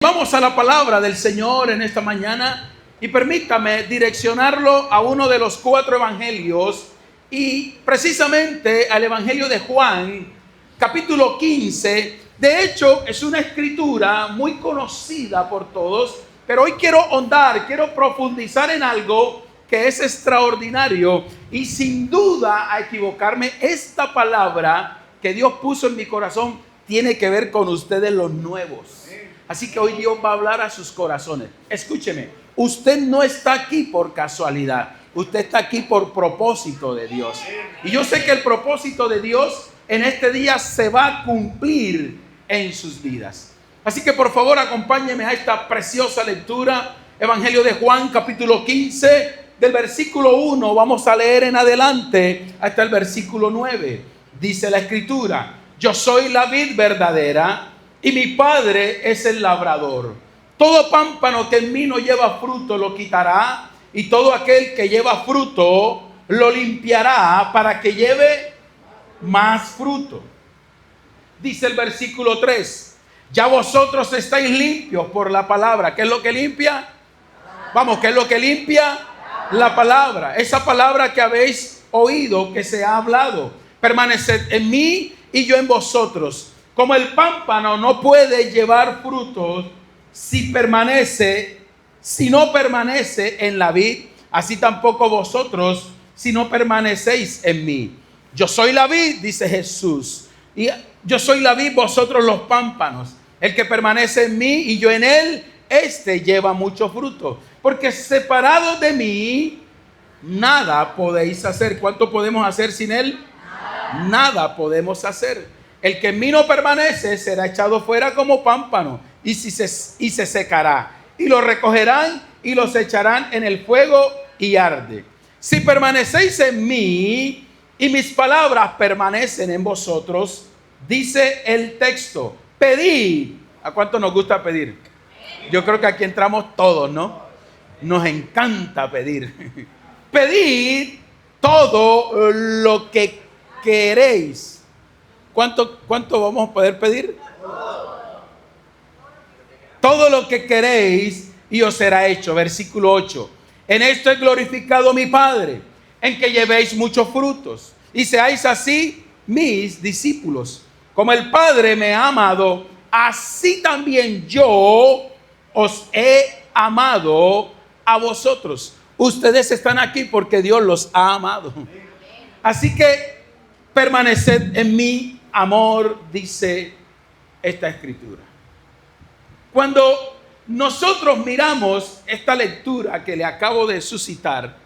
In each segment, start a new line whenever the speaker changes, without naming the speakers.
Vamos a la palabra del Señor en esta mañana y permítame direccionarlo a uno de los 4 evangelios y precisamente al evangelio de Juan, capítulo 15. De hecho, es una escritura muy conocida por todos, pero hoy quiero quiero profundizar en algo que es extraordinario y sin duda, a equivocarme, esta palabra que Dios puso en mi corazón tiene que ver con ustedes los nuevos. Así que hoy Dios va a hablar a sus corazones. Escúcheme, usted no está aquí por casualidad. Usted está aquí por propósito de Dios. Y yo sé que el propósito de Dios en este día se va a cumplir en sus vidas. Así que por favor acompáñenme a esta preciosa lectura. Evangelio de Juan, capítulo 15, del versículo 1. Vamos a leer en adelante hasta el versículo 9. Dice la escritura: yo soy la vid verdadera y mi Padre es el labrador. Todo pámpano que en mí no lleva fruto lo quitará, y todo aquel que lleva fruto lo limpiará para que lleve más fruto. Dice el versículo 3: ya vosotros estáis limpios por la palabra. ¿Qué es lo que limpia? Vamos, ¿qué es lo que limpia? La palabra. Esa palabra que habéis oído, que se ha hablado. Permaneced en mí y yo en vosotros. Como el pámpano no puede llevar frutos si no permanece en la vid, así tampoco vosotros si no permanecéis en mí. Yo soy la vid, dice Jesús, y yo soy la vid, vosotros los pámpanos. El que permanece en mí y yo en él, este lleva mucho fruto. Porque separados de mí, nada podéis hacer. ¿Cuánto podemos hacer sin él? Nada podemos hacer. El que en mí no permanece será echado fuera como pámpano y se secará. Y lo recogerán y los echarán en el fuego y arde. Si permanecéis en mí y mis palabras permanecen en vosotros, dice el texto, pedid. ¿A cuánto nos gusta pedir? Yo creo que aquí entramos todos, ¿no? Nos encanta pedir. Pedid todo lo que queréis. ¿Cuánto vamos a poder pedir? Todo lo que queréis y os será hecho. Versículo 8. En esto es glorificado mi Padre, en que llevéis muchos frutos y seáis así mis discípulos. Como el Padre me ha amado, así también yo os he amado a vosotros. Ustedes están aquí porque Dios los ha amado. Así que permaneced en mí. Amor, dice esta escritura. Cuando nosotros miramos esta lectura que le acabo de suscitar,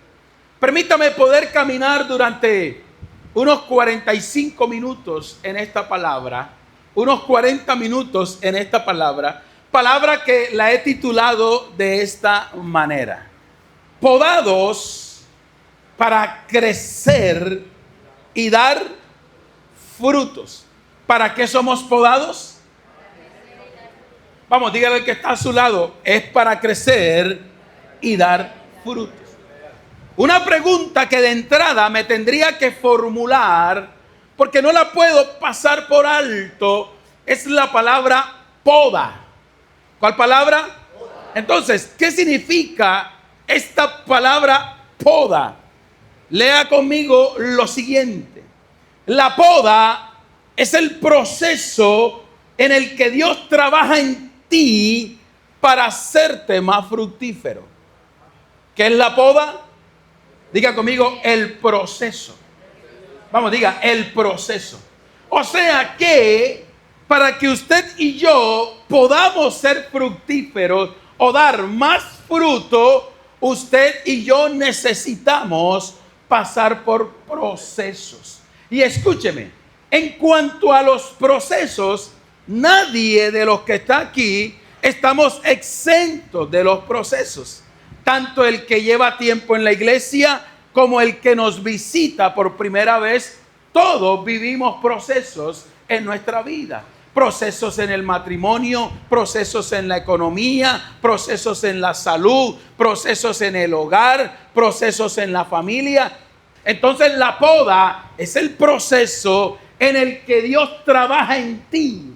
permítame poder caminar durante unos 45 minutos en esta palabra, unos 40 minutos en esta palabra que la he titulado de esta manera: podados para crecer y dar frutos. ¿Para qué somos podados? Vamos, dígale al que está a su lado, es para crecer y dar frutos. Una pregunta que de entrada me tendría que formular, porque no la puedo pasar por alto, es la palabra poda. ¿Cuál palabra? Poda. Entonces, ¿qué significa esta palabra poda? Lea conmigo lo siguiente. La poda es el proceso en el que Dios trabaja en ti para hacerte más fructífero. ¿Qué es la poda? Diga conmigo, el proceso. Vamos, diga, el proceso. O sea que para que usted y yo podamos ser fructíferos o dar más fruto, usted y yo necesitamos pasar por procesos. Y escúcheme, en cuanto a los procesos, nadie de los que está aquí estamos exentos de los procesos. Tanto el que lleva tiempo en la iglesia como el que nos visita por primera vez, todos vivimos procesos en nuestra vida. Procesos en el matrimonio, procesos en la economía, procesos en la salud, procesos en el hogar, procesos en la familia. Entonces la poda es el proceso en el que Dios trabaja en ti.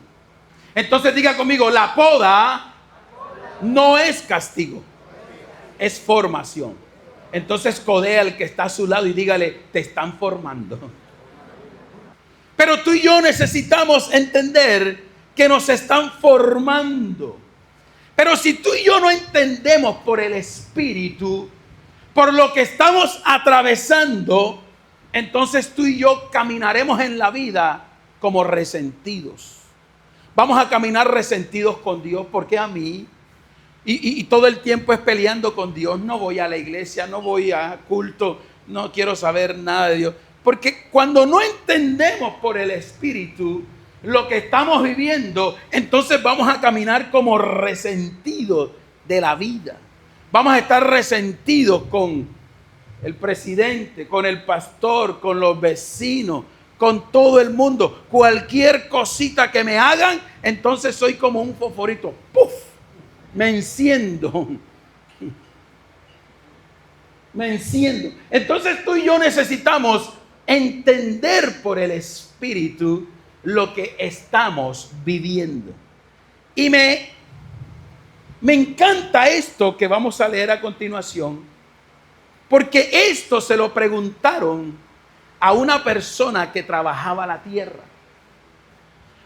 Entonces diga conmigo, la poda No es castigo, es formación. Entonces codea al que está a su lado y dígale, te están formando. Pero tú y yo necesitamos entender que nos están formando. Pero si tú y yo no entendemos por el Espíritu, por lo que estamos atravesando, entonces tú y yo caminaremos en la vida como resentidos. Vamos a caminar resentidos con Dios, porque a mí, y todo el tiempo es peleando con Dios. No voy a la iglesia, no voy a culto, no quiero saber nada de Dios. Porque cuando no entendemos por el Espíritu lo que estamos viviendo, entonces vamos a caminar como resentidos de la vida. Vamos a estar resentidos con el presidente, con el pastor, con los vecinos, con todo el mundo. Cualquier cosita que me hagan, entonces soy como un fosforito. ¡Puf! Me enciendo. Me enciendo. Entonces tú y yo necesitamos entender por el Espíritu lo que estamos viviendo. Y me encanta esto que vamos a leer a continuación, porque esto se lo preguntaron a una persona que trabajaba la tierra,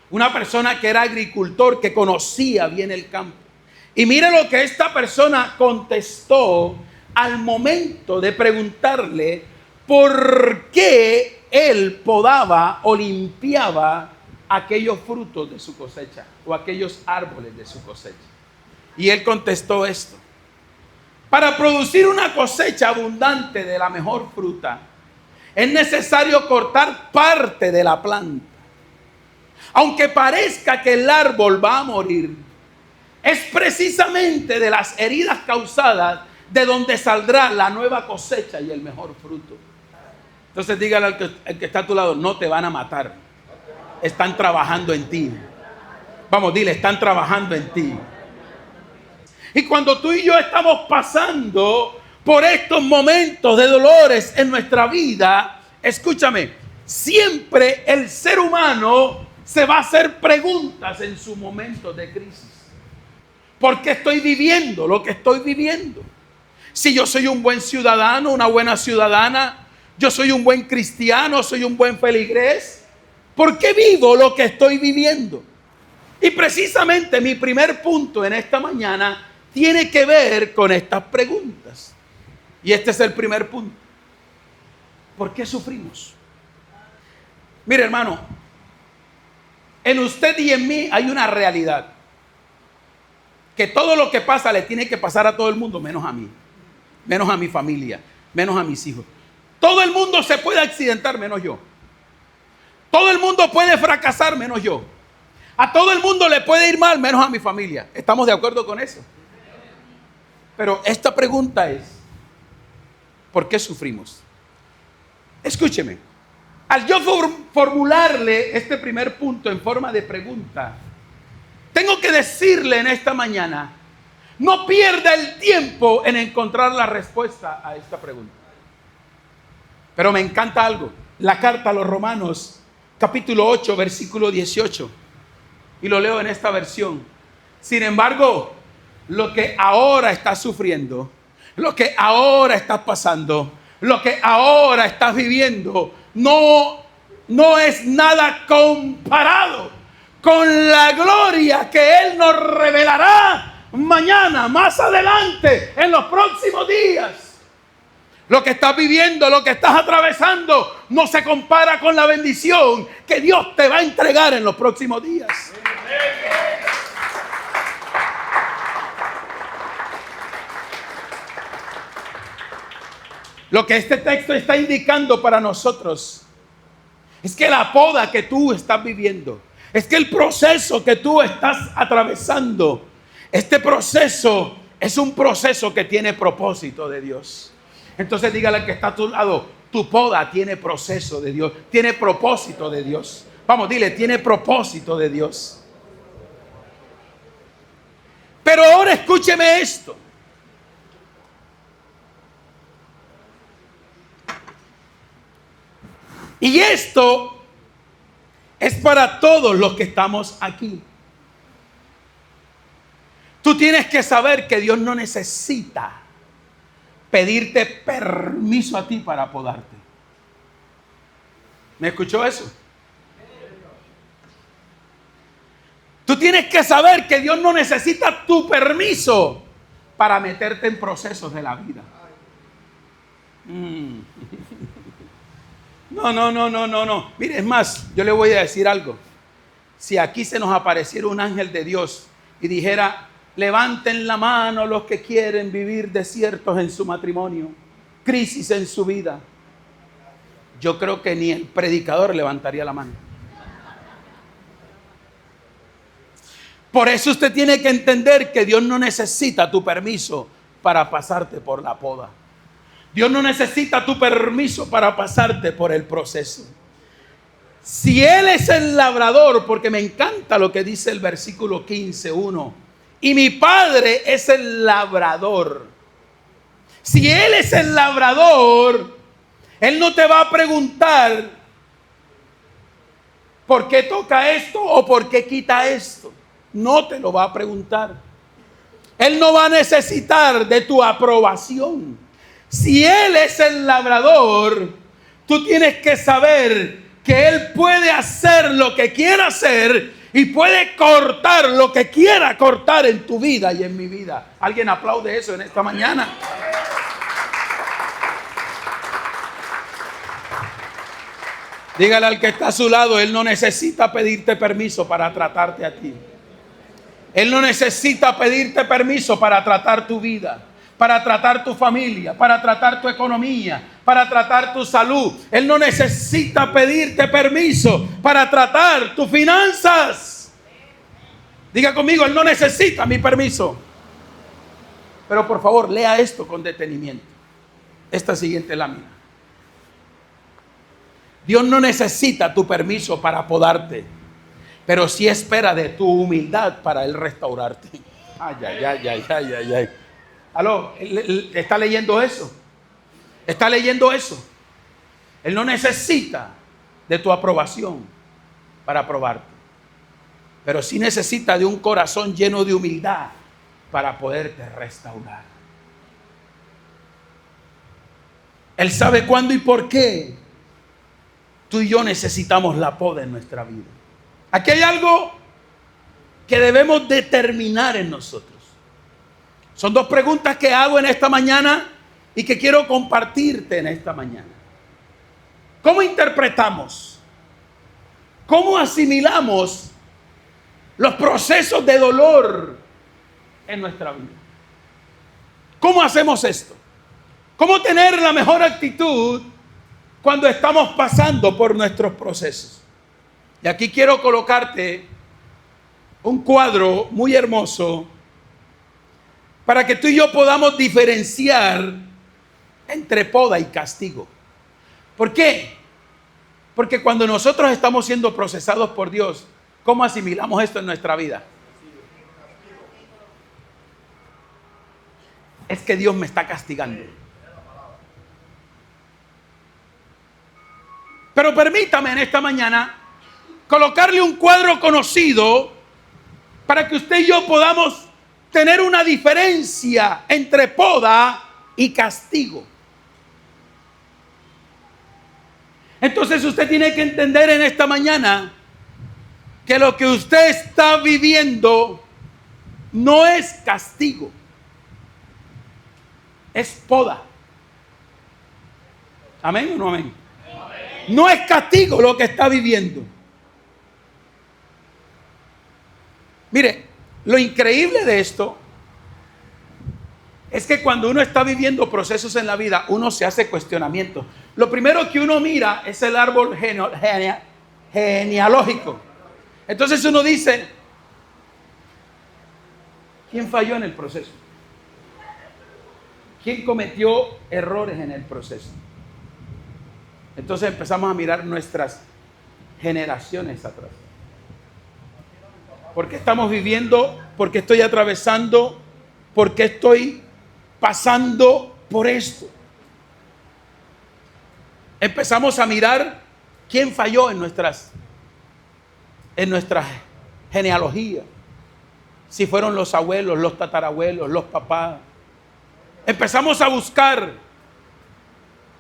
una persona que era agricultor, que conocía bien el campo. Y mire lo que esta persona contestó al momento de preguntarle por qué él podaba o limpiaba aquellos frutos de su cosecha o aquellos árboles de su cosecha. Y él contestó esto: para producir una cosecha abundante de la mejor fruta, es necesario cortar parte de la planta. Aunque parezca que el árbol va a morir, es precisamente de las heridas causadas de donde saldrá la nueva cosecha y el mejor fruto. Entonces dígale al que está a tu lado, no te van a matar. Están trabajando en ti. Vamos, dile, están trabajando en ti. Y cuando tú y yo estamos pasando por estos momentos de dolores en nuestra vida, escúchame, siempre el ser humano se va a hacer preguntas en su momento de crisis. ¿Por qué estoy viviendo lo que estoy viviendo? Si yo soy un buen ciudadano, una buena ciudadana, yo soy un buen cristiano, soy un buen feligrés, ¿por qué vivo lo que estoy viviendo? Y precisamente mi primer punto en esta mañana tiene que ver con estas preguntas. Y este es el primer punto. ¿Por qué sufrimos? Mire, hermano, en usted y en mí hay una realidad. Que todo lo que pasa le tiene que pasar a todo el mundo, menos a mí, menos a mi familia, menos a mis hijos. Todo el mundo se puede accidentar, menos yo. Todo el mundo puede fracasar, menos yo. A todo el mundo le puede ir mal, menos a mi familia. ¿Estamos de acuerdo con eso? Pero esta pregunta es, ¿por qué sufrimos? Escúcheme. Al yo formularle este primer punto en forma de pregunta, tengo que decirle en esta mañana, no pierda el tiempo en encontrar la respuesta a esta pregunta. Pero me encanta algo. La carta a los Romanos, capítulo 8, versículo 18. Y lo leo en esta versión. Sin embargo, lo que ahora estás sufriendo, lo que ahora estás pasando, lo que ahora estás viviendo, no es nada comparado con la gloria que Él nos revelará mañana, más adelante, en los próximos días. Lo que estás viviendo, lo que estás atravesando, no se compara con la bendición que Dios te va a entregar en los próximos días. Lo que este texto está indicando para nosotros es que la poda que tú estás viviendo, es que el proceso que tú estás atravesando, este proceso es un proceso que tiene propósito de Dios. Entonces dígale al que está a tu lado, tu poda tiene proceso de Dios, tiene propósito de Dios. Vamos, dile, tiene propósito de Dios. Pero ahora escúcheme esto. Y esto es para todos los que estamos aquí. Tú tienes que saber que Dios no necesita pedirte permiso a ti para podarte. ¿Me escuchó eso? Tú tienes que saber que Dios no necesita tu permiso para meterte en procesos de la vida. No. Mire, es más, yo le voy a decir algo. Si aquí se nos apareciera un ángel de Dios y dijera: levanten la mano los que quieren vivir desiertos en su matrimonio, crisis en su vida, yo creo que ni el predicador levantaría la mano. Por eso usted tiene que entender que Dios no necesita tu permiso para pasarte por la poda. Dios no necesita tu permiso para pasarte por el proceso. Si Él es el labrador, porque me encanta lo que dice el versículo 15:1, y mi Padre es el labrador. Si Él es el labrador, Él no te va a preguntar ¿por qué toca esto o por qué quita esto? No te lo va a preguntar. Él no va a necesitar de tu aprobación. Si Él es el labrador, tú tienes que saber que Él puede hacer lo que quiera hacer y puede cortar lo que quiera cortar en tu vida y en mi vida. ¿Alguien aplaude eso en esta mañana? Dígale al que está a su lado: Él no necesita pedirte permiso para tratarte a ti. Él no necesita pedirte permiso para tratar tu vida, para tratar tu familia, para tratar tu economía, para tratar tu salud. Él no necesita pedirte permiso para tratar tus finanzas. Diga conmigo: Él no necesita mi permiso. Pero por favor, lea esto con detenimiento. Esta siguiente lámina. Dios no necesita tu permiso para podarte, pero sí espera de tu humildad para Él restaurarte. Ay. ¿Aló? ¿Está leyendo eso? ¿Está leyendo eso? Él no necesita de tu aprobación para aprobarte, pero sí necesita de un corazón lleno de humildad para poderte restaurar. Él sabe cuándo y por qué tú y yo necesitamos la poda en nuestra vida. Aquí hay algo que debemos determinar en nosotros. Son dos preguntas que hago en esta mañana y que quiero compartirte en esta mañana. ¿Cómo interpretamos? ¿Cómo asimilamos los procesos de dolor en nuestra vida? ¿Cómo hacemos esto? ¿Cómo tener la mejor actitud cuando estamos pasando por nuestros procesos? Y aquí quiero colocarte un cuadro muy hermoso para que tú y yo podamos diferenciar entre poda y castigo. ¿Por qué? Porque cuando nosotros estamos siendo procesados por Dios, ¿cómo asimilamos esto en nuestra vida? Es que Dios me está castigando. Pero permítame en esta mañana colocarle un cuadro conocido para que usted y yo podamos tener una diferencia entre poda y castigo. Entonces usted tiene que entender en esta mañana que lo que usted está viviendo no es castigo, es poda. ¿Amén o no amén? No es castigo lo que está viviendo. Mire, lo increíble de esto es que cuando uno está viviendo procesos en la vida, uno se hace cuestionamientos. Lo primero que uno mira es el árbol genealógico. Entonces uno dice: ¿quién falló en el proceso? ¿Quién cometió errores en el proceso? Entonces empezamos a mirar nuestras generaciones atrás. ¿Por qué estamos viviendo? ¿Por qué estoy atravesando? ¿Por qué estoy pasando por esto? Empezamos a mirar quién falló en nuestra genealogía. si fueron los abuelos, los tatarabuelos, los papás. Empezamos a buscar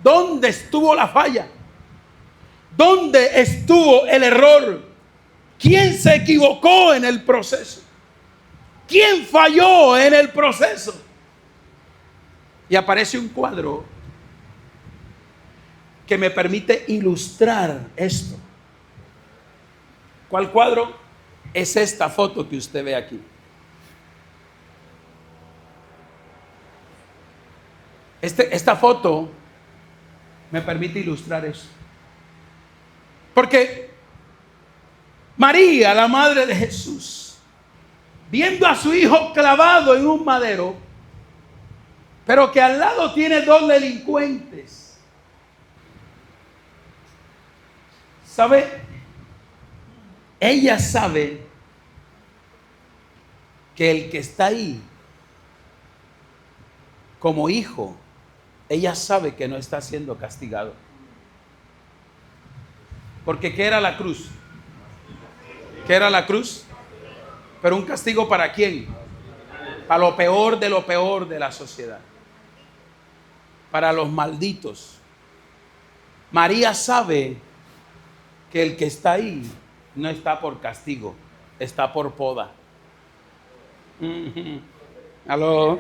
dónde estuvo la falla, dónde estuvo el error, quién se equivocó en el proceso, quién falló en el proceso. Y aparece un cuadro que me permite ilustrar esto. ¿Cuál cuadro? Es esta foto que usted ve aquí. Esta foto me permite ilustrar eso. Porque María, la madre de Jesús, viendo a su hijo clavado en un madero, pero que al lado tiene dos delincuentes, ¿sabe? Ella sabe que el que está ahí como hijo, ella sabe que no está siendo castigado. Porque ¿qué era la cruz? ¿Qué era la cruz? Pero un castigo ¿para quién? Para lo peor de la sociedad. Para los malditos. María sabe que el que está ahí no está por castigo, está por poda. ¿Aló?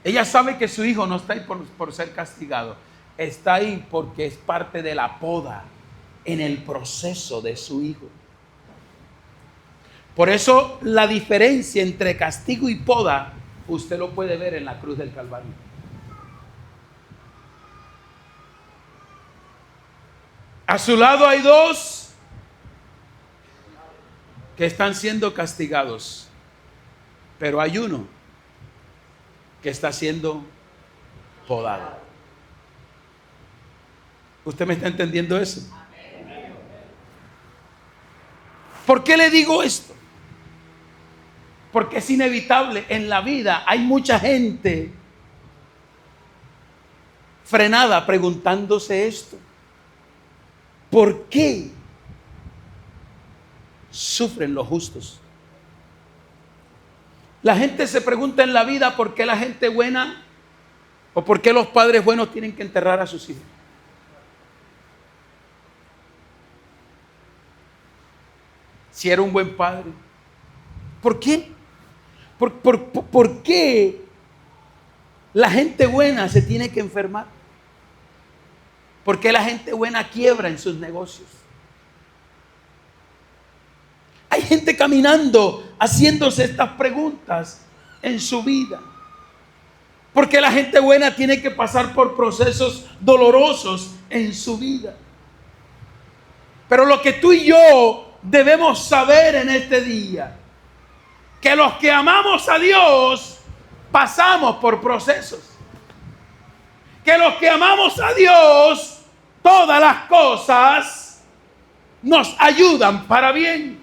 Ella sabe que su hijo no está ahí por ser castigado. Está ahí porque es parte de la poda en el proceso de su hijo. Por eso la diferencia entre castigo y poda, usted lo puede ver en la cruz del Calvario. A su lado hay dos que están siendo castigados, pero hay uno que está siendo podado. ¿Usted me está entendiendo eso? ¿Por qué le digo esto? Porque es inevitable. En la vida hay mucha gente frenada preguntándose esto. ¿Por qué sufren los justos? La gente se pregunta en la vida por qué la gente buena o por qué los padres buenos tienen que enterrar a sus hijos. Si era un buen padre, ¿por qué? ¿Por qué la gente buena se tiene que enfermar? ¿Por qué la gente buena quiebra en sus negocios? Hay gente caminando haciéndose estas preguntas en su vida. ¿Por qué la gente buena tiene que pasar por procesos dolorosos en su vida? Pero lo que tú y yo debemos saber en este día, que los que amamos a Dios pasamos por procesos. Que los que amamos a Dios, todas las cosas nos ayudan para bien.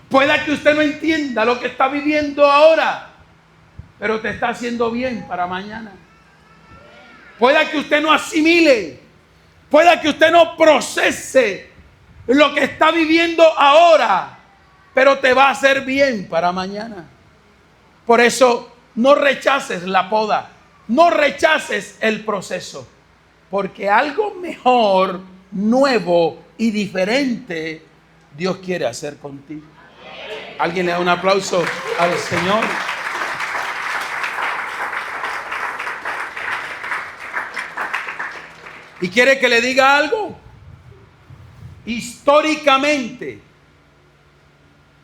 Pueda que usted no entienda lo que está viviendo ahora, pero te está haciendo bien para mañana. Pueda que usted no asimile, pueda que usted no procese lo que está viviendo ahora, pero te va a hacer bien para mañana. Por eso no rechaces la poda, no rechaces el proceso, porque algo mejor, nuevo y diferente Dios quiere hacer contigo. Alguien le da un aplauso al Señor. ¿Y quiere que le diga algo? Históricamente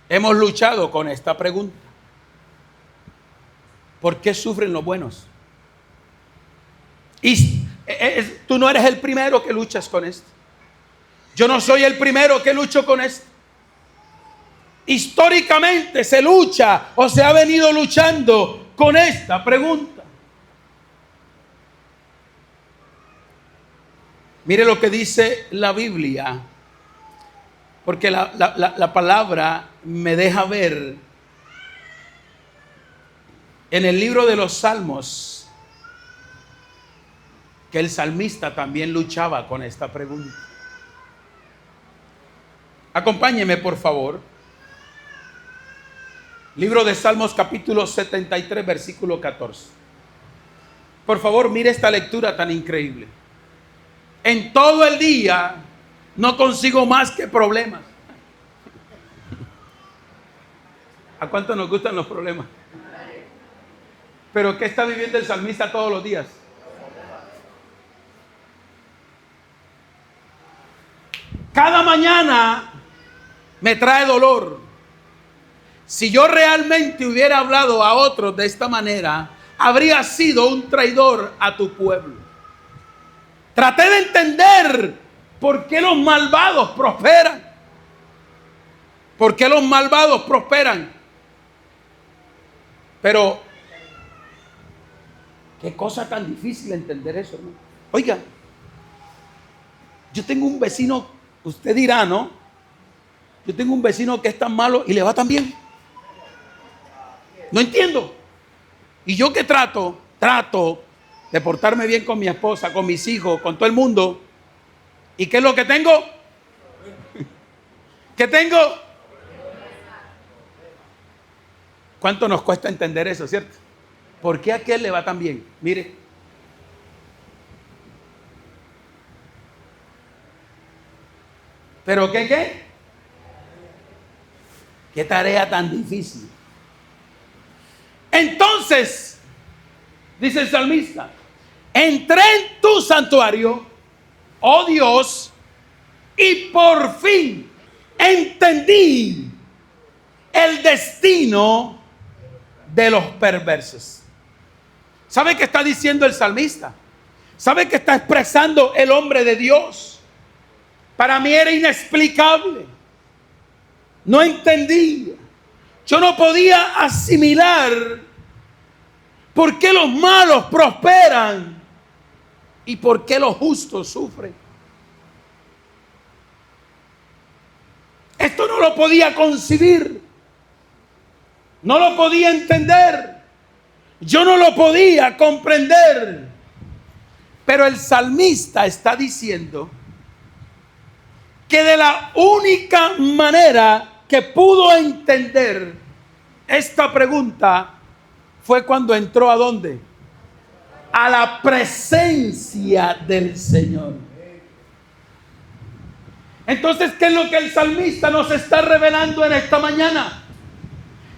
hemos luchado con esta pregunta. ¿Por qué sufren los buenos? Y tú no eres el primero que luchas con esto. Yo no soy el primero que lucho con esto. Históricamente se lucha o se ha venido luchando con esta pregunta. Mire lo que dice la Biblia, porque la palabra me deja ver en el libro de los Salmos que el salmista también luchaba con esta pregunta. Acompáñeme, por favor. Libro de Salmos capítulo 73, versículo 14. Por favor, mire esta lectura tan increíble. En todo el día no consigo más que problemas. ¿A cuánto nos gustan los problemas? Pero ¿qué está viviendo el salmista todos los días? Cada mañana me trae dolor. Si yo realmente hubiera hablado a otros de esta manera, habría sido un traidor a tu pueblo. Traté de entender por qué los malvados prosperan. ¿Por qué los malvados prosperan? Pero, qué cosa tan difícil entender eso, ¿no? Oiga, yo tengo un vecino, usted dirá, ¿no? Yo tengo un vecino que es tan malo y le va tan bien. No entiendo. Y yo que trato de portarme bien con mi esposa, con mis hijos, con todo el mundo. ¿Y qué es lo que tengo? ¿Qué tengo? ¿Cuánto nos cuesta entender eso, cierto? ¿Por qué a aquel le va tan bien? Mire. ¿Pero qué? ¿Qué tarea tan difícil? Entonces, dice el salmista, entré en tu santuario, oh Dios, y por fin entendí el destino de los perversos. ¿Sabe qué está diciendo el salmista? ¿Sabe qué está expresando el hombre de Dios? Para mí era inexplicable. No entendía. Yo no podía asimilar por qué los malos prosperan y por qué los justos sufren. Esto no lo podía concebir. No lo podía entender. Yo no lo podía comprender. Pero el salmista está diciendo que de la única manera que pudo entender esta pregunta fue cuando entró ¿a dónde? A la presencia del Señor. Entonces, ¿qué es lo que el salmista nos está revelando en esta mañana?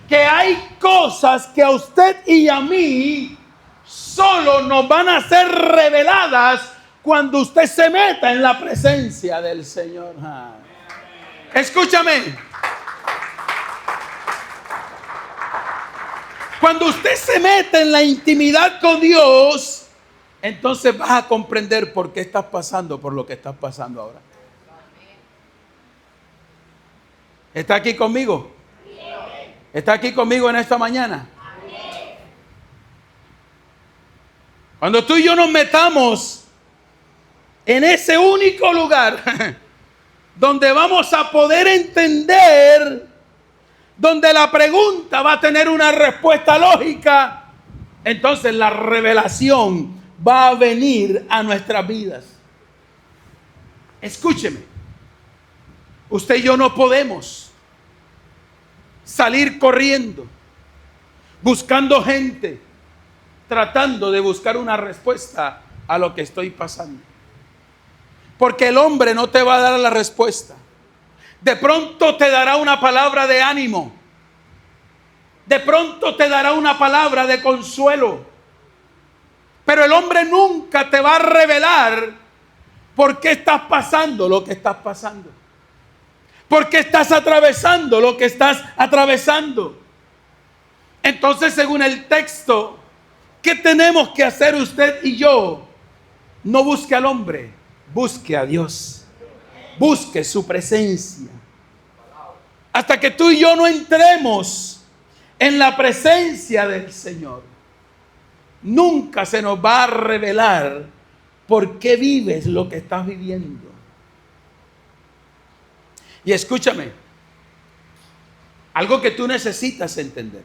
Que hay cosas que a usted y a mí solo nos van a ser reveladas cuando usted se meta en la presencia del Señor. Escúchame. Cuando usted se mete en la intimidad con Dios, entonces vas a comprender por qué estás pasando por lo que estás pasando ahora. ¿Está aquí conmigo? ¿Está aquí conmigo en esta mañana? Cuando tú y yo nos metamos en ese único lugar donde vamos a poder entender, donde la pregunta va a tener una respuesta lógica, entonces la revelación va a venir a nuestras vidas. Escúcheme, usted y yo no podemos salir corriendo, buscando gente, tratando de buscar una respuesta a lo que estoy pasando. Porque el hombre no te va a dar la respuesta. De pronto te dará una palabra de ánimo. De pronto te dará una palabra de consuelo. Pero el hombre nunca te va a revelar por qué estás pasando lo que estás pasando. ¿Por qué estás atravesando lo que estás atravesando? Entonces, según el texto, ¿qué tenemos que hacer usted y yo? No busque al hombre, busque a Dios. Busque su presencia. Hasta que tú y yo no entremos en la presencia del Señor, nunca se nos va a revelar por qué vives lo que estás viviendo. Y escúchame, algo que tú necesitas entender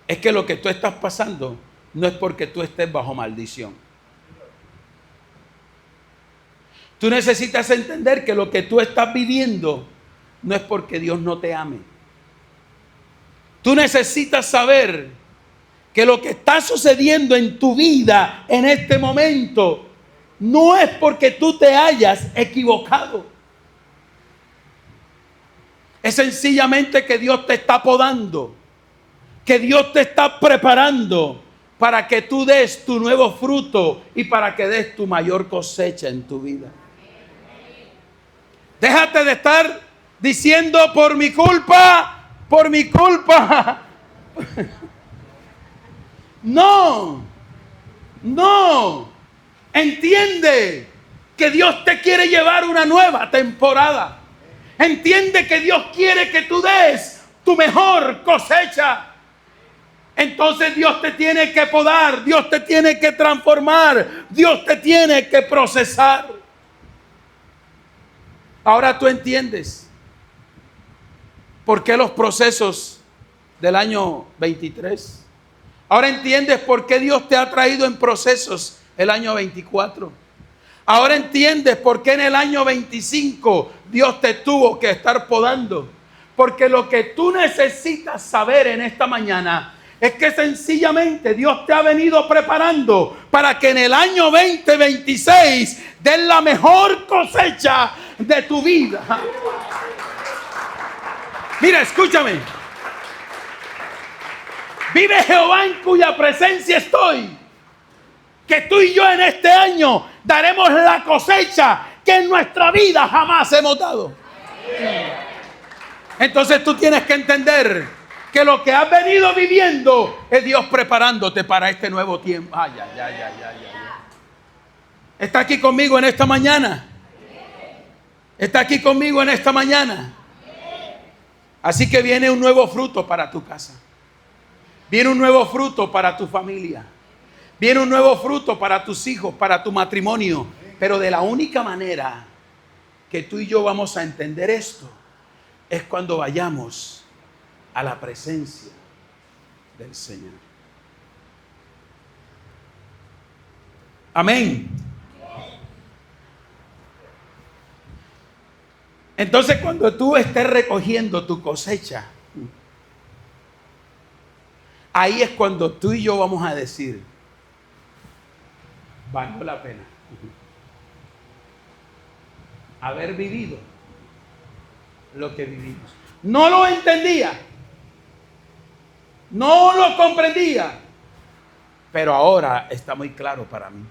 es que lo que tú estás pasando no es porque tú estés bajo maldición. Tú necesitas entender que lo que tú estás viviendo no es porque Dios no te ame. Tú necesitas saber que lo que está sucediendo en tu vida en este momento no es porque tú te hayas equivocado. Es sencillamente que Dios te está podando, que Dios te está preparando para que tú des tu nuevo fruto y para que des tu mayor cosecha en tu vida. Déjate de estar diciendo por mi culpa, por mi culpa. No, no. Entiende que Dios te quiere llevar una nueva temporada. Entiende que Dios quiere que tú des tu mejor cosecha. Entonces Dios te tiene que podar, Dios te tiene que transformar, Dios te tiene que procesar. Ahora tú entiendes por qué los procesos del año 23. Ahora entiendes por qué Dios te ha traído en procesos el año 24. Ahora entiendes por qué en el año 25 Dios te tuvo que estar podando. Porque lo que tú necesitas saber en esta mañana es que sencillamente Dios te ha venido preparando para que en el año 2026 des la mejor cosecha de tu vida. Mira, escúchame. Vive Jehová en cuya presencia estoy. Que tú y yo en este año daremos la cosecha que en nuestra vida jamás hemos dado. Entonces tú tienes que entender que lo que has venido viviendo es Dios preparándote para este nuevo tiempo. Ay. ¿Está aquí conmigo en esta mañana? ¿Está aquí conmigo en esta mañana? Así que viene un nuevo fruto para tu casa. Viene un nuevo fruto para tu familia. Viene un nuevo fruto para tus hijos, para tu matrimonio. Pero de la única manera que tú y yo vamos a entender esto es cuando vayamos a la presencia del Señor. Amén. Entonces, cuando tú estés recogiendo tu cosecha, ahí es cuando tú y yo vamos a decir: valió la pena haber vivido lo que vivimos. No lo entendía, no lo comprendía, pero ahora está muy claro para mí.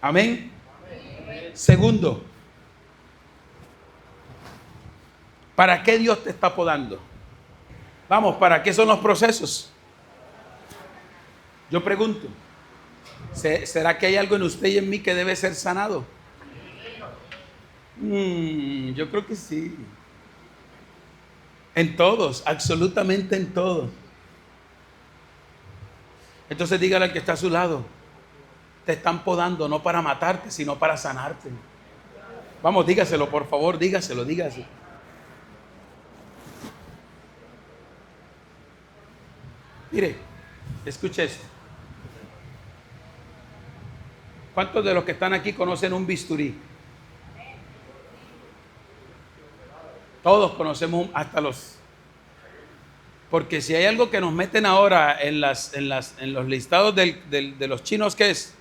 Amén. Segundo, ¿para qué Dios te está podando? Vamos, ¿para qué son los procesos? Yo pregunto, ¿será que hay algo en usted y en mí que debe ser sanado? Yo creo que sí. En todos, absolutamente en todos. Entonces dígale al que está a su lado: te están podando no para matarte, sino para sanarte. Vamos, dígaselo, por favor, dígaselo. Mire, escuche esto. ¿Cuántos de los que están aquí conocen un bisturí? Todos conocemos, hasta los... Porque si hay algo que nos meten ahora en los listados de los chinos, ¿qué es?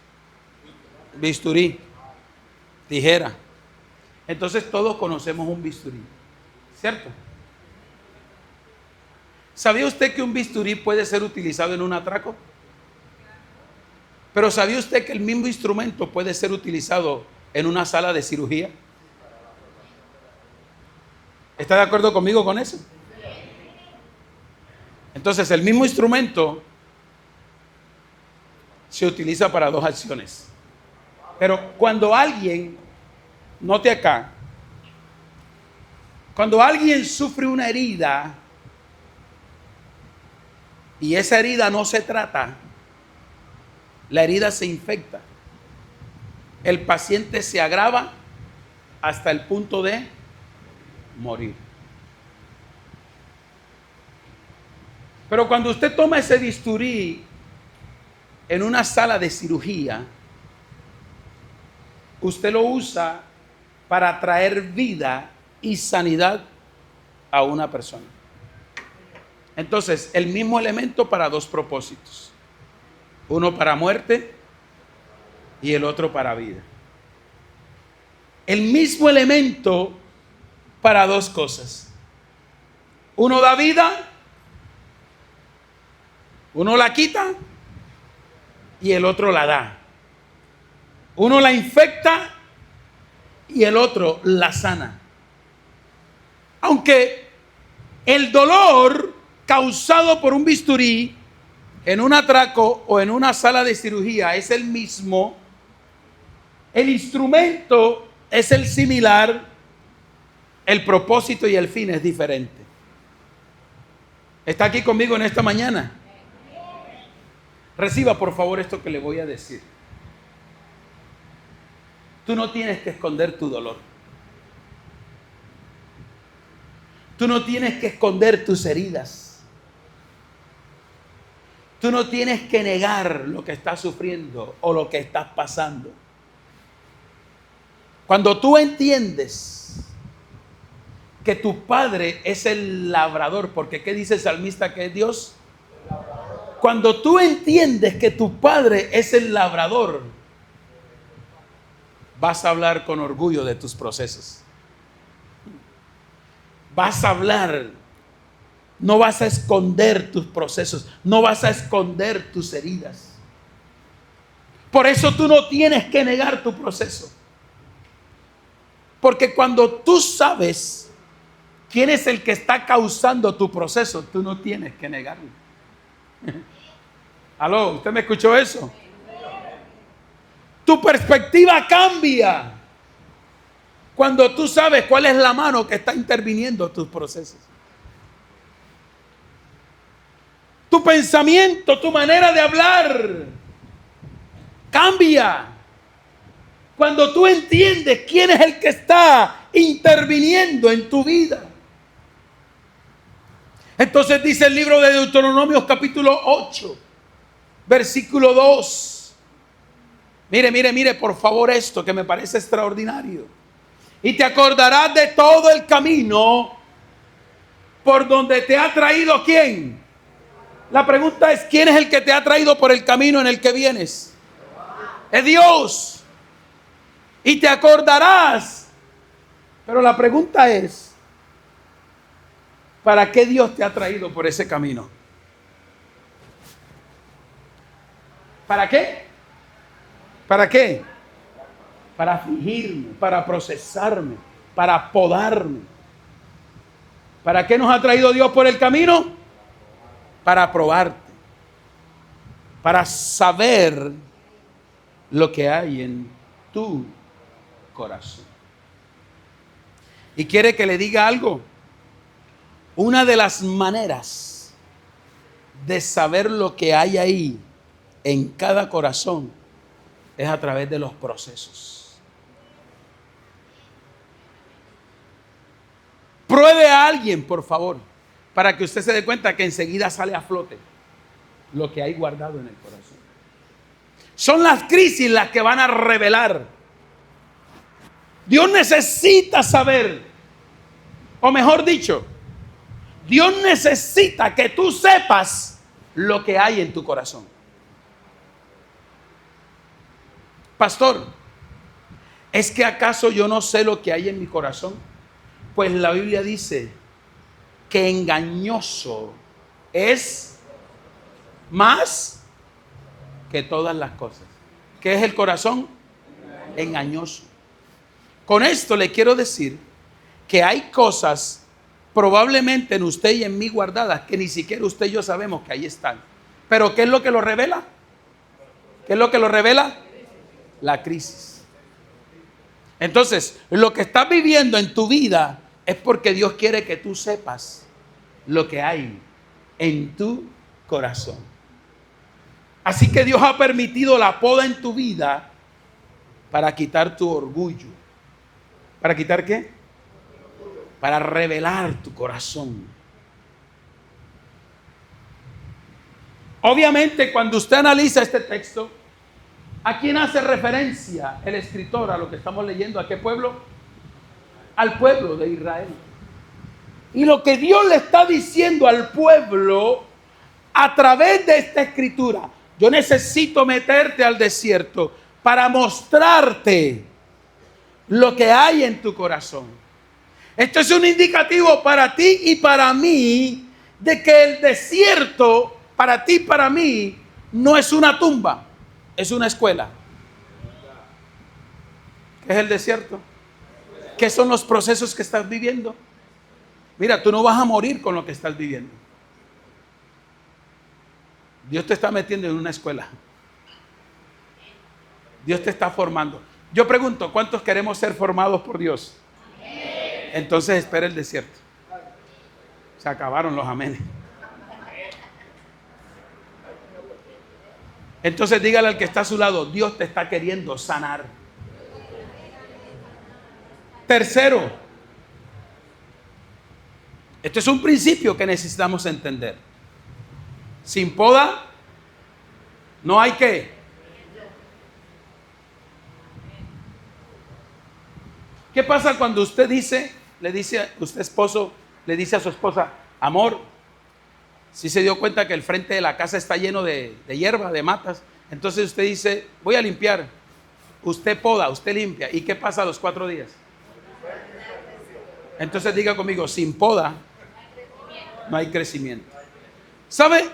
Bisturí, tijera. Entonces todos conocemos un bisturí, ¿cierto? ¿Sabía usted que un bisturí puede ser utilizado en un atraco? Pero ¿sabía usted que el mismo instrumento puede ser utilizado en una sala de cirugía? ¿Está de acuerdo conmigo con eso? Entonces el mismo instrumento se utiliza para dos acciones. Pero cuando alguien, note acá, cuando alguien sufre una herida y esa herida no se trata, la herida se infecta, el paciente se agrava hasta el punto de morir. Pero cuando usted toma ese bisturí en una sala de cirugía, usted lo usa para traer vida y sanidad a una persona. Entonces, el mismo elemento para dos propósitos. Uno para muerte y el otro para vida. El mismo elemento para dos cosas. Uno da vida, uno la quita y el otro la da. Uno la infecta y el otro la sana. Aunque el dolor causado por un bisturí en un atraco o en una sala de cirugía es el mismo, el instrumento es el similar, el propósito y el fin es diferente. ¿Está aquí conmigo en esta mañana? Reciba por favor esto que le voy a decir. Tú no tienes que esconder tu dolor. Tú no tienes que esconder tus heridas. Tú no tienes que negar lo que estás sufriendo o lo que estás pasando. Cuando tú entiendes que tu padre es el labrador, porque ¿qué dice el salmista que es Dios? Cuando tú entiendes que tu padre es el labrador, vas a hablar con orgullo de tus procesos. Vas a hablar, no vas a esconder tus procesos, no vas a esconder tus heridas. Por eso tú no tienes que negar tu proceso. Porque cuando tú sabes quién es el que está causando tu proceso, tú no tienes que negarlo. ¿Aló? ¿Usted me escuchó eso? Tu perspectiva cambia cuando tú sabes cuál es la mano que está interviniendo en tus procesos. Tu pensamiento, tu manera de hablar cambia cuando tú entiendes quién es el que está interviniendo en tu vida. Entonces dice el libro de Deuteronomios capítulo 8, versículo 2. Mire, por favor esto que me parece extraordinario. Y te acordarás de todo el camino por donde te ha traído ¿quién? La pregunta es, ¿quién es el que te ha traído por el camino en el que vienes? Es Dios. Y te acordarás. Pero la pregunta es, ¿para qué Dios te ha traído por ese camino? ¿Para qué? ¿Para qué? Para afligirme, para procesarme, para podarme. ¿Para qué nos ha traído Dios por el camino? Para probarte, para saber lo que hay en tu corazón. Y quiere que le diga algo. Una de las maneras de saber lo que hay ahí en cada corazón es a través de los procesos. Pruebe a alguien, por favor, para que usted se dé cuenta que enseguida sale a flote lo que hay guardado en el corazón. Son las crisis las que van a revelar. Dios necesita saber, o mejor dicho, Dios necesita que tú sepas lo que hay en tu corazón. Pastor, ¿es que acaso yo no sé lo que hay en mi corazón? Pues la Biblia dice que engañoso es más que todas las cosas. ¿Qué es el corazón? Engañoso. Con esto le quiero decir que hay cosas probablemente en usted y en mí guardadas que ni siquiera usted y yo sabemos que ahí están. Pero ¿qué es lo que lo revela? ¿Qué es lo que lo revela? La crisis. Entonces, lo que estás viviendo en tu vida es porque Dios quiere que tú sepas lo que hay en tu corazón. Así que Dios ha permitido la poda en tu vida para quitar tu orgullo. ¿Para quitar qué? Para revelar tu corazón. Obviamente, cuando usted analiza este texto, ¿a quién hace referencia el escritor a lo que estamos leyendo? ¿A qué pueblo? Al pueblo de Israel. Y lo que Dios le está diciendo al pueblo a través de esta escritura: yo necesito meterte al desierto para mostrarte lo que hay en tu corazón. Esto es un indicativo para ti y para mí de que el desierto para ti y para mí no es una tumba, es una escuela. ¿Qué es el desierto? ¿Qué son los procesos que estás viviendo? Mira, tú no vas a morir con lo que estás viviendo. Dios te está metiendo en una escuela. Dios te está formando. Yo pregunto, ¿cuántos queremos ser formados por Dios? Entonces espera el desierto. Se acabaron los amenes. Entonces dígale al que está a su lado: Dios te está queriendo sanar. Tercero, esto es un principio que necesitamos entender. Sin poda no hay qué. ¿Qué pasa cuando usted le dice, usted esposo, le dice a su esposa: amor, si se dio cuenta que el frente de la casa está lleno de hierba, de matas? Entonces usted dice: voy a limpiar. Usted poda, usted limpia. ¿Y qué pasa a los 4 días? Entonces diga conmigo: sin poda no hay crecimiento. ¿Sabe?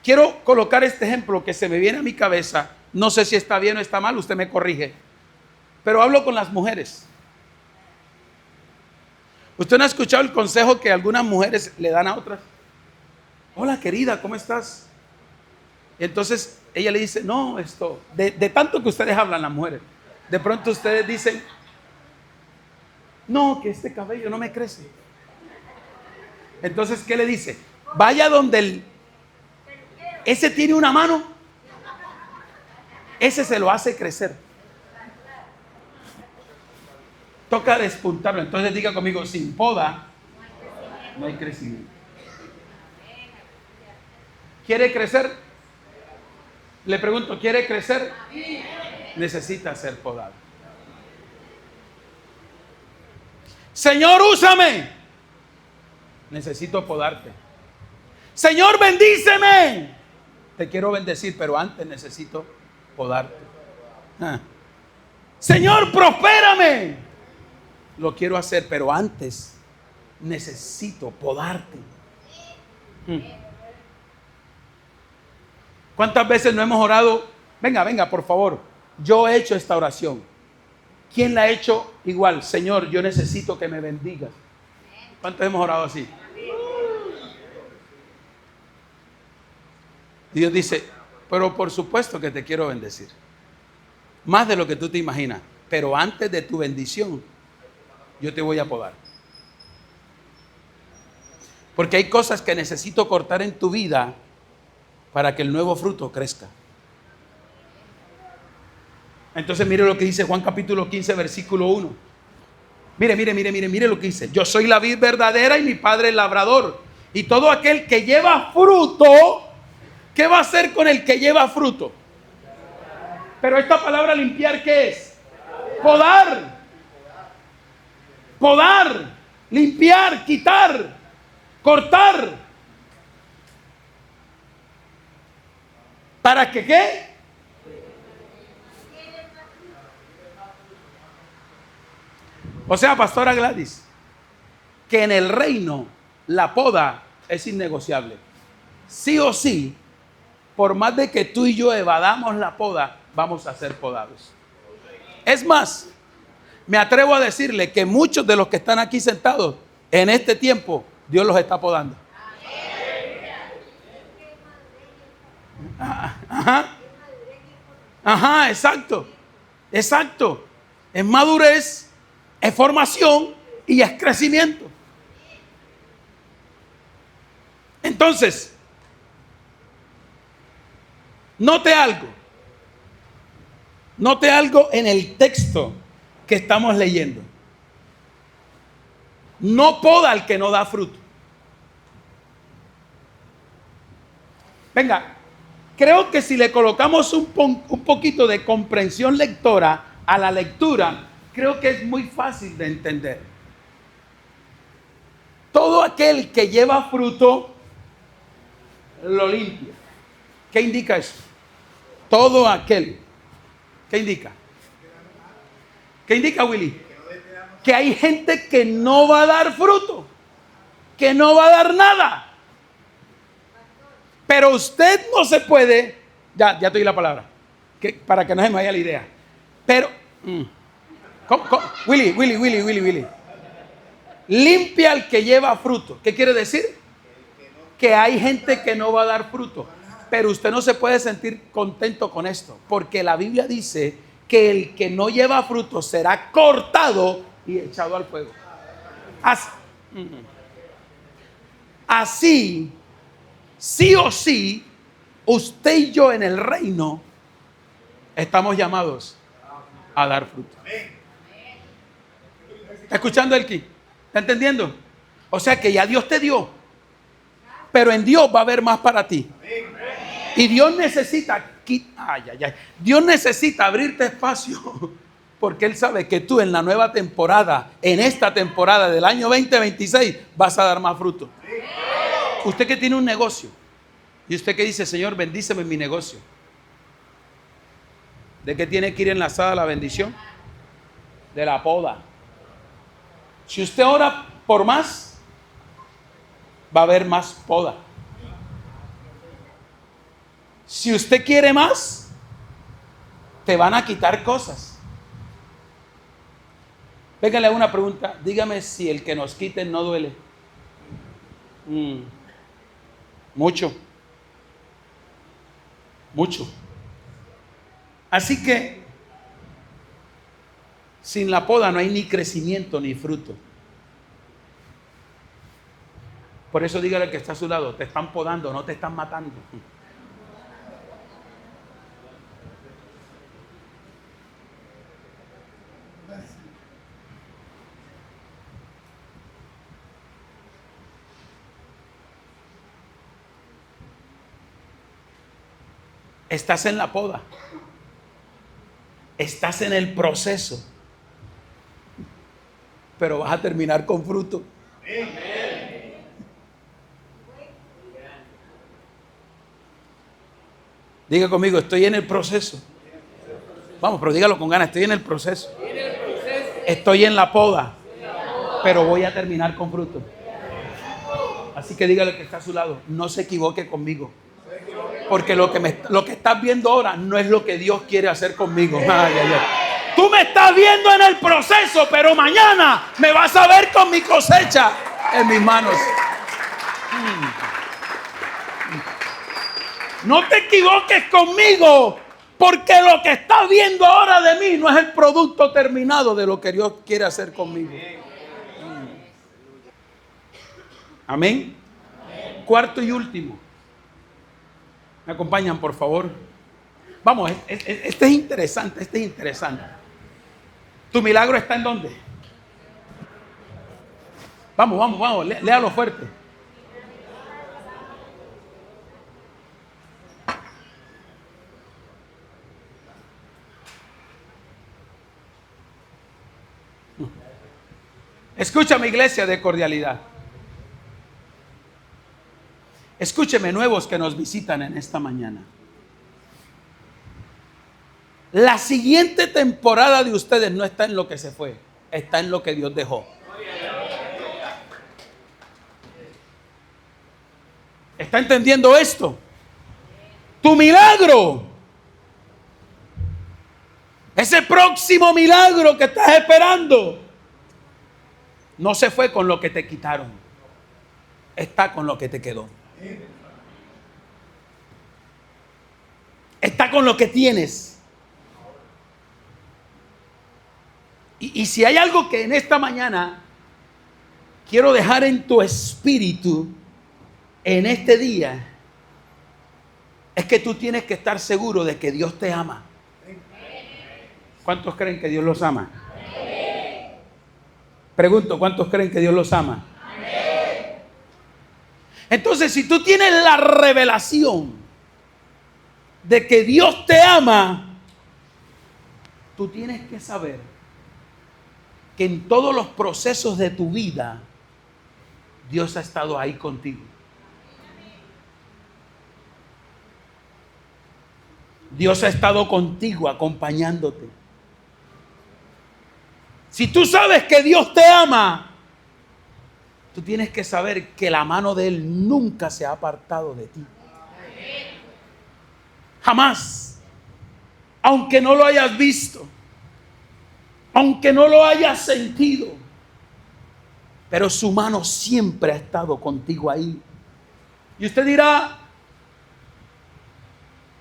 Quiero colocar este ejemplo que se me viene a mi cabeza. No sé si está bien o está mal, usted me corrige. Pero hablo con las mujeres. ¿Usted no ha escuchado el consejo que algunas mujeres le dan a otras? Hola querida, ¿cómo estás? Entonces ella le dice: no, de tanto que ustedes hablan las mujeres, de pronto ustedes dicen: no, que este cabello no me crece. Entonces, ¿qué le dice? Vaya donde ese tiene una mano, ese se lo hace crecer. Toca despuntarlo. Entonces diga conmigo: sin poda no hay crecimiento. ¿Quiere crecer? Le pregunto, ¿quiere crecer? Necesita ser podado. Señor, úsame. Necesito podarte. Señor, bendíceme. Te quiero bendecir, pero antes necesito podarte. Señor, prospérame. Lo quiero hacer, pero antes necesito podarte. ¿Cuántas veces no hemos orado? Venga, por favor. Yo he hecho esta oración. ¿Quién la ha hecho igual? Señor, yo necesito que me bendigas. ¿Cuántos hemos orado así? Dios dice: pero por supuesto que te quiero bendecir. Más de lo que tú te imaginas. Pero antes de tu bendición, yo te voy a podar. Porque hay cosas que necesito cortar en tu vida para que el nuevo fruto crezca. Entonces mire lo que dice Juan capítulo 15 versículo 1. Mire lo que dice: yo soy la vid verdadera y mi padre el labrador. Y todo aquel que lleva fruto, ¿qué va a hacer con el que lleva fruto? Pero esta palabra limpiar, ¿qué es? Podar. Podar, limpiar, quitar, cortar. ¿Para que qué? O sea, pastora Gladys, que en el reino la poda es innegociable. Sí o sí, por más de que tú y yo evadamos la poda, vamos a ser podados. Es más, me atrevo a decirle que muchos de los que están aquí sentados en este tiempo, Dios los está podando. Ajá, exacto. Es madurez, es formación y es crecimiento. Entonces, note algo en el texto que estamos leyendo. No poda al que no da fruto. Venga, creo que si le colocamos un poquito de comprensión lectora a la lectura, creo que es muy fácil de entender. Todo aquel que lleva fruto lo limpia. ¿Qué indica eso? Todo aquel. ¿Qué indica? ¿Qué indica, Willy? Que hay gente que no va a dar fruto, que no va a dar nada. Pero usted no se puede, ya te di la palabra, para que no se me vaya la idea. Pero, ¿cómo? Willy. Limpia al que lleva fruto. ¿Qué quiere decir? Que hay gente que no va a dar fruto. Pero usted no se puede sentir contento con esto, porque la Biblia dice que el que no lleva fruto será cortado y echado al fuego. Así, sí o sí, usted y yo en el reino estamos llamados a dar fruto. ¿Está escuchando el aquí? ¿Está entendiendo? O sea que ya Dios te dio, pero en Dios va a haber más para ti. Y Dios necesita Dios necesita abrirte espacio, porque Él sabe que tú en la nueva temporada, en esta temporada del año 2026, vas a dar más fruto. Usted que tiene un negocio y usted que dice: Señor, bendíceme en mi negocio. ¿De qué tiene que ir enlazada la bendición? De la poda. Si usted ora por más, va a haber más poda. Si usted quiere más, te van a quitar cosas. Pégale una pregunta. Dígame si el que nos quiten no duele. Mucho. Así que sin la poda no hay ni crecimiento ni fruto. Por eso dígale al que está a su lado: te están podando, no te están matando. Estás en la poda. Estás en el proceso. Pero vas a terminar con fruto. Diga conmigo: estoy en el proceso. Vamos, pero dígalo con ganas: estoy en el proceso. Estoy en la poda, pero voy a terminar con fruto. Así que dígale que está a su lado: no se equivoque conmigo. Porque lo que estás viendo ahora no es lo que Dios quiere hacer conmigo. Tú me estás viendo en el proceso, pero mañana me vas a ver con mi cosecha en mis manos. No te equivoques conmigo, porque lo que estás viendo ahora de mí no es el producto terminado de lo que Dios quiere hacer conmigo. Amén. Cuarto y último. ¿Me acompañan, por favor? Vamos, este es interesante. ¿Tu milagro está en dónde? Vamos, léalo fuerte. Escúchame, iglesia de cordialidad. Escúcheme, nuevos que nos visitan en esta mañana. La siguiente temporada de ustedes no está en lo que se fue, está en lo que Dios dejó. ¿Está entendiendo esto? Tu milagro, ese próximo milagro que estás esperando, no se fue con lo que te quitaron, está con lo que te quedó. Está con lo que tienes. Y si hay algo que en esta mañana quiero dejar en tu espíritu en este día, es que tú tienes que estar seguro de que Dios te ama. ¿Cuántos creen que Dios los ama? Pregunto, ¿cuántos creen que Dios los ama? Entonces, si tú tienes la revelación de que Dios te ama, tú tienes que saber que en todos los procesos de tu vida, Dios ha estado ahí contigo. Dios ha estado contigo, acompañándote. Si tú sabes que Dios te ama, tú tienes que saber que la mano de Él nunca se ha apartado de ti. Jamás. Aunque no lo hayas visto, aunque no lo hayas sentido, pero su mano siempre ha estado contigo ahí. Y usted dirá: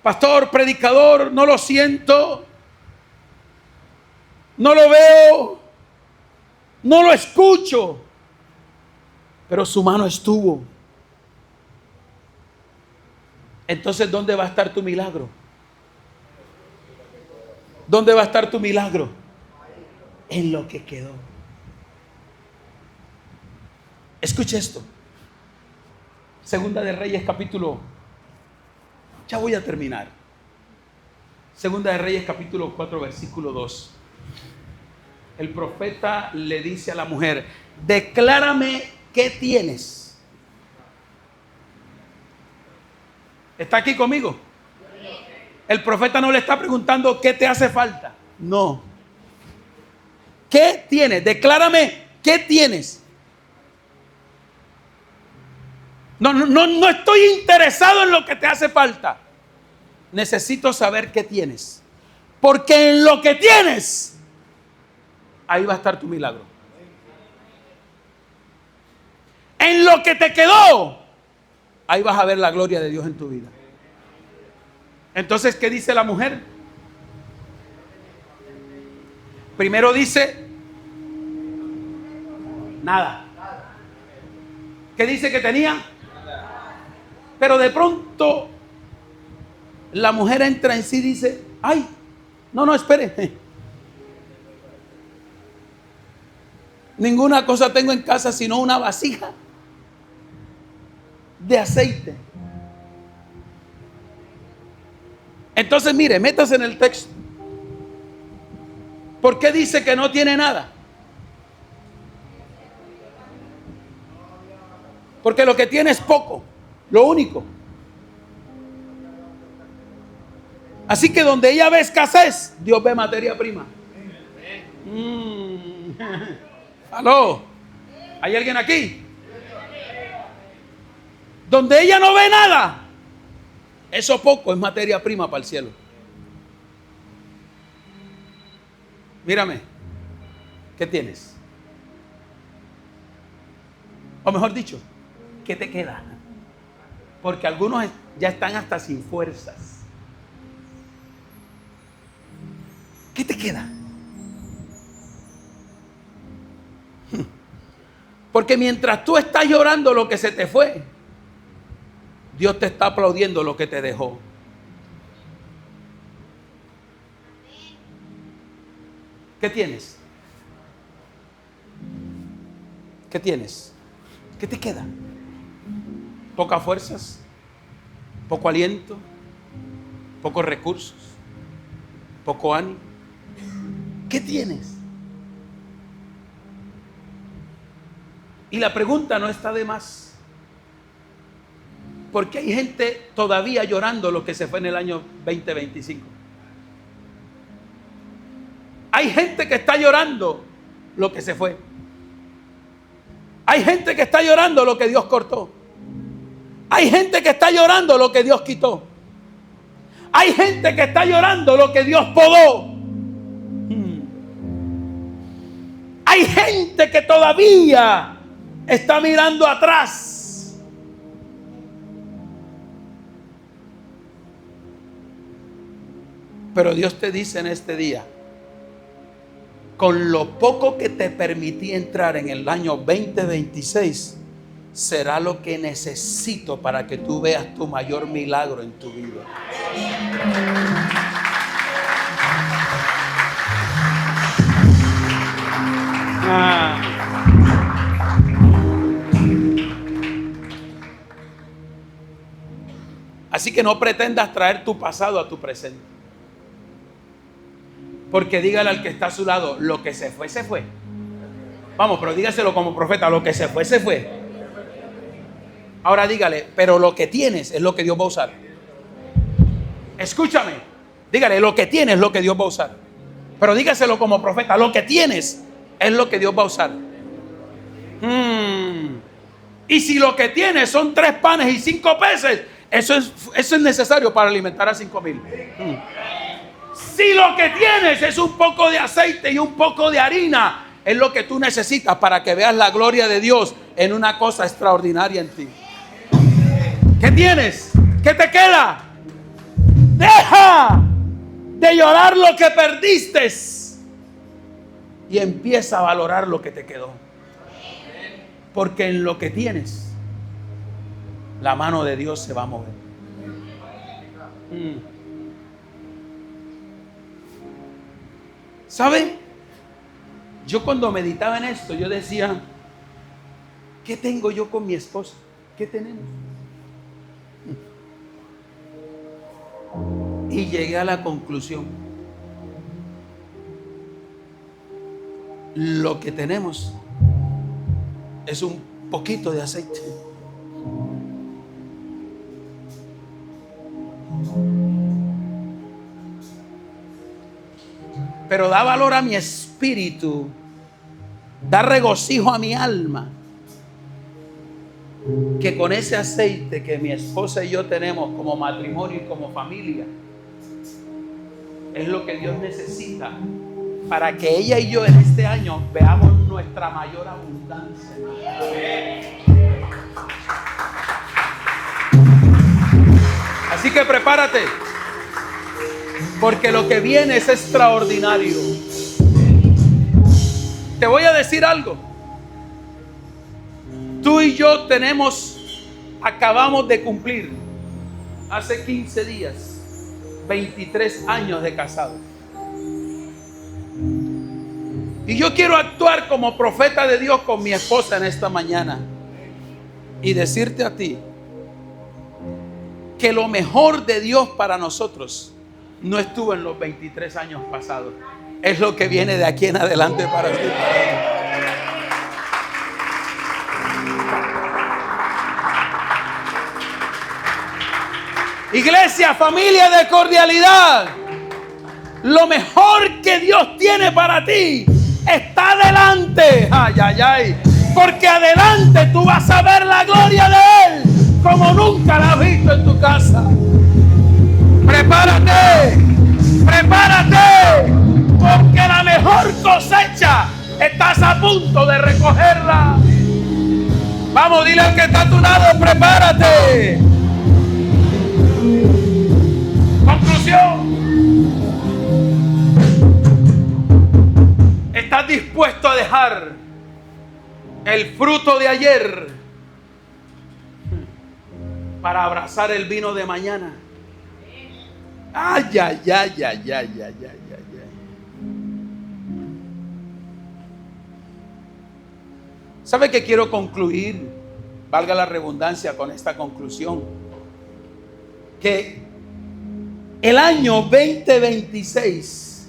pastor, predicador, no lo siento, no lo veo, no lo escucho, pero su mano estuvo. Entonces, ¿dónde va a estar tu milagro? ¿Dónde va a estar tu milagro? En lo que quedó. Escuche esto. Segunda de Reyes capítulo, ya voy a terminar. Segunda de Reyes capítulo 4 versículo 2. El profeta le dice a la mujer: declárame qué tienes. ¿Está aquí conmigo? El profeta no le está preguntando qué te hace falta. No. ¿Qué tienes? Declárame qué tienes. No estoy interesado en lo que te hace falta. Necesito saber qué tienes. Porque en lo que tienes, ahí va a estar tu milagro. En lo que te quedó, ahí vas a ver la gloria de Dios en tu vida. Entonces, ¿qué dice la mujer? Primero dice: nada. ¿Qué dice que tenía? Pero de pronto la mujer entra en sí y dice: ay, no, espere. Ninguna cosa tengo en casa sino una vasija de aceite. Entonces, mire, métase en el texto. ¿Por qué dice que no tiene nada? Porque lo que tiene es poco, lo único. Así que donde ella ve escasez, Dios ve materia prima. ¿Aló? ¿Hay alguien aquí? Donde ella no ve nada, eso poco es materia prima para el cielo. Mírame, ¿qué tienes? O mejor dicho, ¿qué te queda? Porque algunos ya están hasta sin fuerzas. ¿Qué te queda? Porque mientras tú estás llorando lo que se te fue, Dios te está aplaudiendo lo que te dejó. ¿Qué tienes? ¿Qué tienes? ¿Qué te queda? ¿Pocas fuerzas? ¿Poco aliento? ¿Pocos recursos? ¿Poco ánimo? ¿Qué tienes? Y la pregunta no está de más. Porque hay gente todavía llorando lo que se fue en el año 2025. Hay gente que está llorando lo que se fue. Hay gente que está llorando lo que Dios cortó. Hay gente que está llorando lo que Dios quitó. Hay gente que está llorando lo que Dios podó. Hay gente que todavía está mirando atrás. Pero Dios te dice en este día: con lo poco que te permití entrar en el año 2026, será lo que necesito para que tú veas tu mayor milagro en tu vida. Así que no pretendas traer tu pasado a tu presente. Porque dígale al que está a su lado: lo que se fue, se fue. Vamos, pero dígaselo como profeta: lo que se fue, se fue. Ahora dígale, pero lo que tienes es lo que Dios va a usar. Escúchame, dígale, lo que tienes es lo que Dios va a usar. Pero dígaselo como profeta, lo que tienes es lo que Dios va a usar. Y si lo que tienes son 3 panes y 5 peces, eso es necesario para alimentar a 5,000. Si lo que tienes es un poco de aceite y un poco de harina, es lo que tú necesitas para que veas la gloria de Dios en una cosa extraordinaria en ti. ¿Qué tienes? ¿Qué te queda? Deja de llorar lo que perdiste y empieza a valorar lo que te quedó. Porque en lo que tienes, la mano de Dios se va a mover. ¿Sabe? Yo cuando meditaba en esto, yo decía, ¿qué tengo yo con mi esposa? ¿Qué tenemos? Y llegué a la conclusión, lo que tenemos es un poquito de aceite. Pero da valor a mi espíritu, da regocijo a mi alma, que con ese aceite que mi esposa y yo tenemos como matrimonio y como familia, es lo que Dios necesita para que ella y yo en este año veamos nuestra mayor abundancia. Así que prepárate, porque lo que viene es extraordinario. Te voy a decir algo. Tú y yo acabamos de cumplir hace 15 días 23 años de casados. Y yo quiero actuar como profeta de Dios con mi esposa en esta mañana y decirte a ti que lo mejor de Dios para nosotros no estuvo en los 23 años pasados, es lo que viene de aquí en adelante para ti. Iglesia, familia de cordialidad, lo mejor que Dios tiene para ti está adelante. Ay, ay, ay. Porque adelante tú vas a ver la gloria de Él como nunca la has visto en tu casa. Prepárate, prepárate, porque la mejor cosecha estás a punto de recogerla. Vamos, dile al que está a tu lado, prepárate. Conclusión. ¿Estás dispuesto a dejar el fruto de ayer para abrazar el vino de mañana? Ay, ay, ay, ay, ay, ay, ay, ay, ay. ¿Sabe que quiero concluir? Valga la redundancia con esta conclusión. Que el año 2026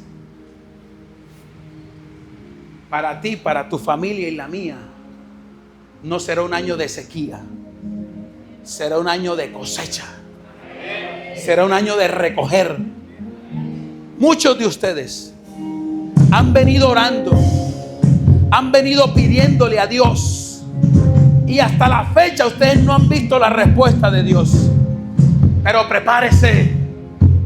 para ti, para tu familia y la mía, no será un año de sequía, será un año de cosecha, será un año de recoger. Muchos de ustedes han venido orando, han venido pidiéndole a Dios, y hasta la fecha ustedes no han visto la respuesta de Dios. Pero prepárese,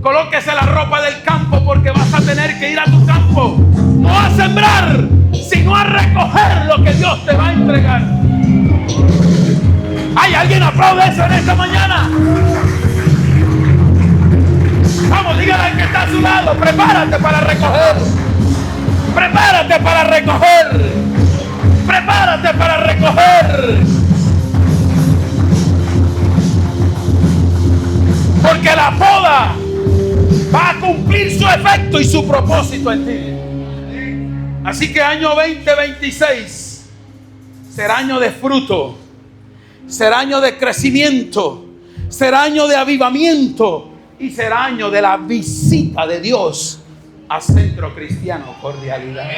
colóquese la ropa del campo, porque vas a tener que ir a tu campo, no a sembrar, sino a recoger lo que Dios te va a entregar. ¿Hay alguien aplaude eso en esta mañana? Vamos, dígale al que está a su lado, prepárate para recoger. Prepárate para recoger. Prepárate para recoger. Porque la poda va a cumplir su efecto y su propósito en ti. Así que año 2026 será año de fruto, será año de crecimiento, será año de avivamiento y será año de la visita de Dios a Centro Cristiano Cordialidad.